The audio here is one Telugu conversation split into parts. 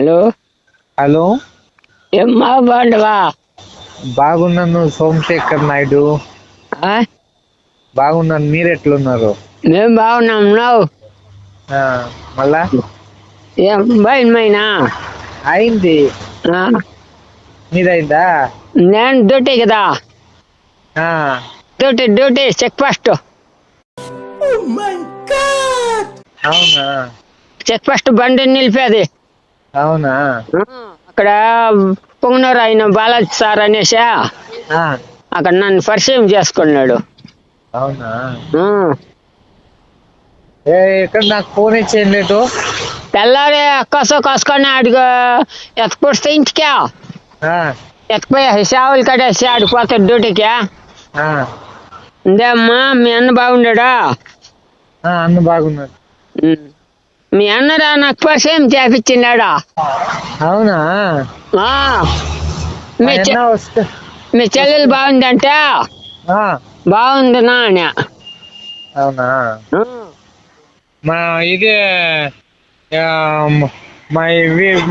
హలో హలో, ఏమ్మా బాగుండవా? బాగున్నాను సోమశేఖర్ నాయుడు. ఆ? బాగున్నాను, మీరు ఎట్లున్నారు? మేము బాగున్నాం. నువ్వు మళ్ళా ఏం బయలుమైనా? అయింది, మీదైందా? నేను డ్యూటీ కదా, ఆ, డ్యూటీ చెక్ పోస్ట్. అవునా? చెక్ పోస్ట్ బండి నిలిపేది. అవునా? అక్కడ పొంగనూరు ఆయన బాలాజీ సార్ అనేసి ఆ, అక్కడ నన్ను పరిచయం చేసుకున్నాడు. అవునా? ఎక్కడ నాకు ఫోన్ ఇచ్చేయం లేదు. తెల్లారి కోసుకొని అడిగా ఎత్తుకొస్తే ఇంటికా ఎత్తుకుపోయి సేవలు కడేసి ఆడిపోతాడు డ్యూటీకి. ఇందేమ్మా మీ అన్న బాగుండా? అన్న బాగున్నాడు. మీ అన్నరా నాకు పరిచయం చేపించినాడా? అవునా? మీ చెల్లెలు బాగుందంటే బాగుంది నాన్న. అవునా? మా ఇది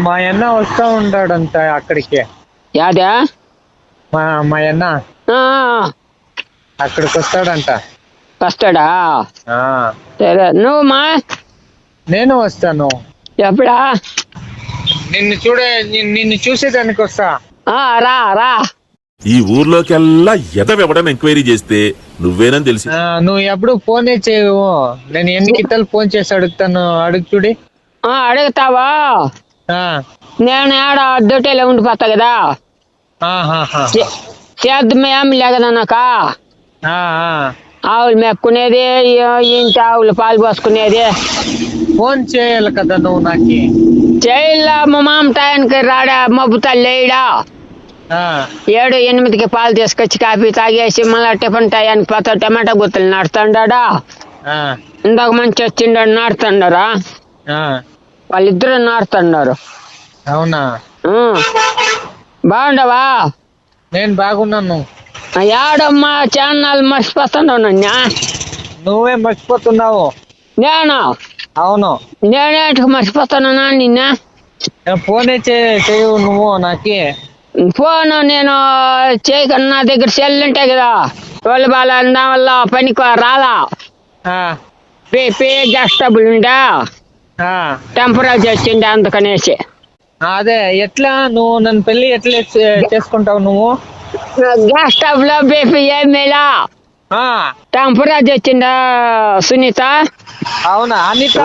మా అన్న వస్తా ఉంటాడంట అక్కడికి. యాదా? మా అన్న అక్కడికి వస్తాడంట. వస్తాడా? సరే. నువ్వు మా? నేను వస్తాను. ఎప్పుడా? నిన్ను చూసేదానికి వస్తా. రా రా. ఈ ఊర్లోకెల్లా ఎదవెవడని ఎంక్వైరీ చేస్తే నువ్వేనని తెలిసి నువ్వు ఎప్పుడు ఫోనే చేయవు. నేను ఎన్ని కిట్టలు ఫోన్ చేసి అడుగుతాను, అడుగు చూడి. అడుగుతావా? నేను ఆడ డ్యూటీలో ఉండిపోతా కదా. చేద్దాం ఏం లేకదా నాకా. ఆవులు మెక్కునేది, ఇంటి ఆవులు పాలు పోసుకునేది. ఫోన్ చేయాలి కదా నువ్వు నాకు. చేయలా, మా మామ టయానికి రాడా, మబ్బుతా లేడా. 7-8కి పాలు తీసుకొచ్చి కాఫీ తాగేసి మళ్ళా టిఫిన్ టయానికి పోతా. టమాటా గుత్తలు నాడుతాడా. ఇందాక మంచి వచ్చిండాడు, నాడుతున్నారా? వాళ్ళిద్దరు నాడుతున్నారు. అవునా? బాగుండవా? నేను బాగున్నాను. ఏడమ్మా చాన్నాళ్ళు మర్చిపోతున్నావు నన్ను. నువ్వే మర్చిపోతున్నావు. నేను? అవును. నేనేటికి మర్చిపోతానా నిన్న? ఫోనే చేయవు నువ్వు నాకి. ఫోన్ నేను చేయక నా దగ్గర సెల్ ఉంటాయి కదా. వాళ్ళు బాగా అందం వల్ల పనికి రాలా. గ్యాస్ ట్రబుల్ ఉండా, టెంపరేచర్ వచ్చిండే అందుకనేసి. అదే ఎట్లా నువ్వు నన్ను పెళ్లి ఎట్లా చేసుకుంటావు నువ్వు? గ్యాస్ స్టవ్ లో బీపీ ఏమేలా టెంపరేచర్ వచ్చిందా సునీత? అవునా? అనిత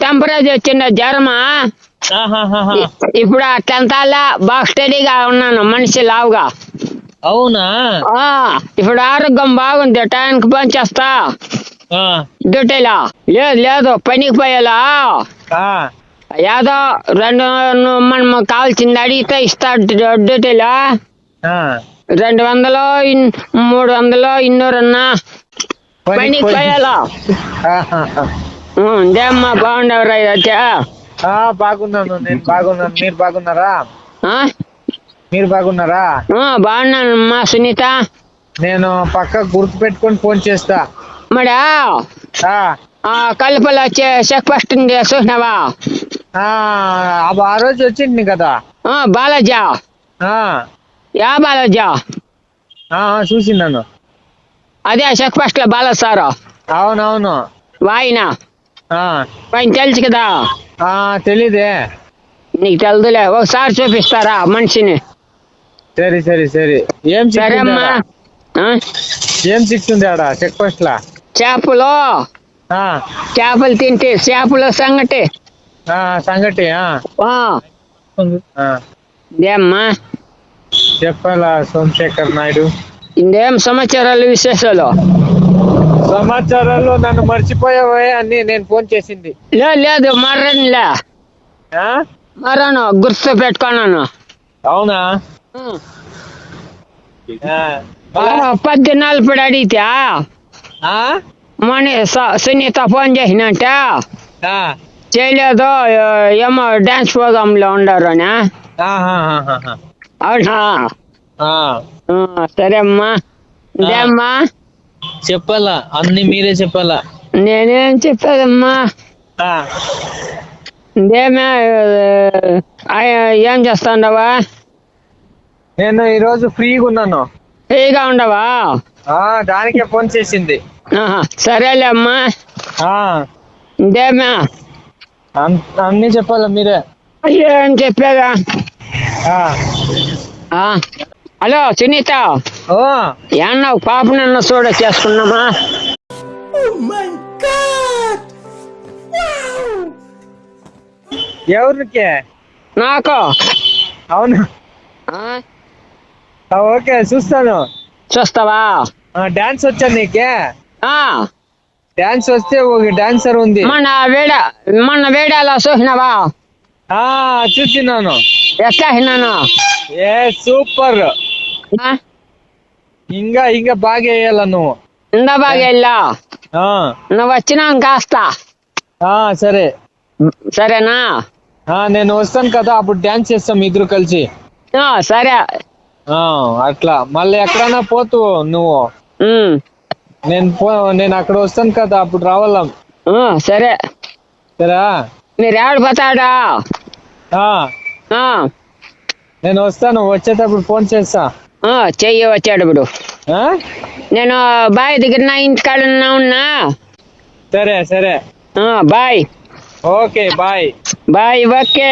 టెంపరేచర్ వచ్చిందా జ్వరమా? ఇప్పుడు అట్లంతా బాగా స్టడీగా ఉన్నాను, మనిషి లావుగా. అవునా? ఇప్పుడు ఆరోగ్యం బాగుంది, టైంకి పనిచేస్తా డ్యూటీలా. లేదు పనికి పోయేలా. ఏదో మనం కావాల్సింది అడిగితే ఇస్తాడు డ్యూటీలో. 200 300 200 పనికి పోయేలా. అమ్మా బాగుండవరా? బాగున్నాను, నేను బాగున్నాను. మీరు బాగున్నారా? బాగున్నానమ్మా సునీత. నేను పక్క గుర్తు పెట్టుకొని ఫోన్ చేస్తా. మడా కలుపులో చెక్ పోస్ట్ చూసినావా? ఆ రోజు వచ్చింది కదా బాలాజా. బాలాజా చూసినాను. అదే చెక్ పోస్ట్ లో బాలాజీ సారు. అవునవును. వాయిన పైన తెలుసు కదా. తెలీదే. నీకు తెలుదులే, ఒకసారి చూపిస్తారా మనిషిని? సరే. ఏం సరేమ్మా. ఏం చిక్తుంది ఆడ చెక్ పోస్ట్ లా? చేపలు తింటే చేపలు సంగటి. ఇదేమ్మా చెప్పాలా సోమశేఖర్ నాయుడు? ఇందేం సమాచారాలు, విశేషాలు? సమాచారాలు నన్ను మర్చిపోయావే అని నేను ఫోన్ చేసింది. లేదు మరను గుర్తు పెట్టుకున్నాను. అవునా? 14 అడిగితే మన సునీత ఫోన్ చేసినంటే చేయలేదు, ఏమో డాన్స్ ప్రోగ్రామ్ లో ఉండారు అని. అవునా? సరే అమ్మా. ఇదేమ్మా చెప్పాలా, అన్ని మీరే చెప్పాలా. నేనేం చెప్పేదమ్మా, ఆ, ఇంకేమే ఏం చేస్తాండవా? నేను ఈరోజు ఫ్రీగా ఉన్నాను. ఫ్రీగా ఉండవా? దానికే ఫోన్ చేసింది. ఆహా, సరేలే అమ్మా. ఆ, ఇంకేమే అన్నీ చెప్పాలా మీరే. ఏం చెప్పేదా? ఆ, హలో సునీత, ఓ ఏమన్నావు? పాప నన్ను చూడ చేసుకున్నామా? ఎవరికి? నాకు. అవును. ఆ? ఓకే చూస్తాను. చూస్తావా? డాన్స్ వచ్చా నీకే? ఆ, డాన్స్ వస్తే ఒక డాన్సర్ ఉంది. మొన్న వేడాలో చూసినావా? చూసినాను. ఎట్లా విన్నాను? ఏ సూపర్. ఇంకా బాగా వేయాల నువ్వు. ఇందా బాగా వెళ్ళా. ఆ, నువ్వు వచ్చినా కాస్త. సరే సరేనా? నేను వస్తాను కదా, అప్పుడు డాన్స్ చేస్తాం ఇద్దరు కలిసి. సరే. అట్లా మళ్ళీ ఎక్కడైనా పోతు నువ్వు. ఉమ్, నేను అక్కడ వస్తాను కదా, అప్పుడు రావాలా. సరే. సరే మీరు ఎవడు పోతాడా? నేను వస్తాను, వచ్చేటప్పుడు ఫోన్ చేస్తా. చెయ్యి వచ్చాడు ఇప్పుడు. ఆ? నేను బాయ్ దగ్గర నా ఇంటికాడ ఉన్నా. సరే సరే. Bye. Okay bye. Bye. Okay.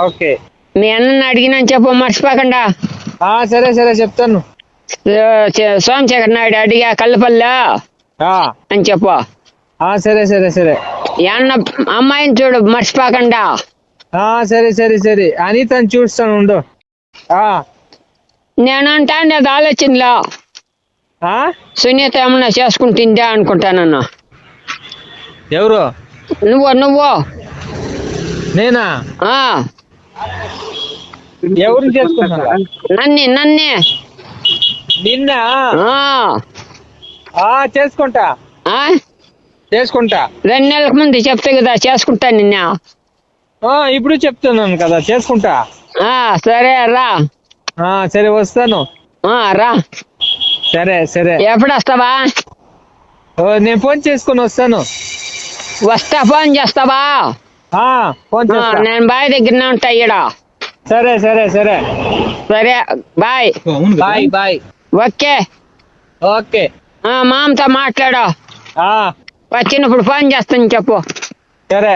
Okay. మీ అన్నని అడిగినా చెప్పు, మర్చిపోకుండా. సరే సరే చెప్తాను. సోమశేఖర్ నాయుడు అడిగా కల్లపల్లి అని చెప్పు. సరే సరే సరే. అన్న అమ్మాయిని చూడు మర్చిపోకుండా. సరే సరే సరే. అనితని చూస్తాను ఉండు. నేనంటా అది ఆలోచనలో సునీత ఏమన్నా చేసుకుంటుందా అనుకుంటానన్నా. ఎవరు? నువ్వు. నేనా? ఎవరు చేసుకున్నా? నన్నే. నిన్న? చేసుకుంటా. 2 నెలల ముందు చెప్తే కదా చేసుకుంటా నిన్న. ఇప్పుడు చెప్తున్నాను కదా చేసుకుంటా. సరే రా. సరే వస్తాను. రా. సరే సరే. ఎప్పుడు వస్తావా? నేను ఫోన్ చేసుకొని వస్తాను. వస్తా, ఫోన్ చేస్తావా? ఫోన్ చేస్తా. నేను బాయ్ దగ్గరనే ఉంటా ఈడ. సరే సరే సరే. సరే bye. Bye bye. Okay. Okay. మామతో మాట్లాడు. వచ్చినప్పుడు ఫోన్ చేస్తాను చెప్పు. సరే.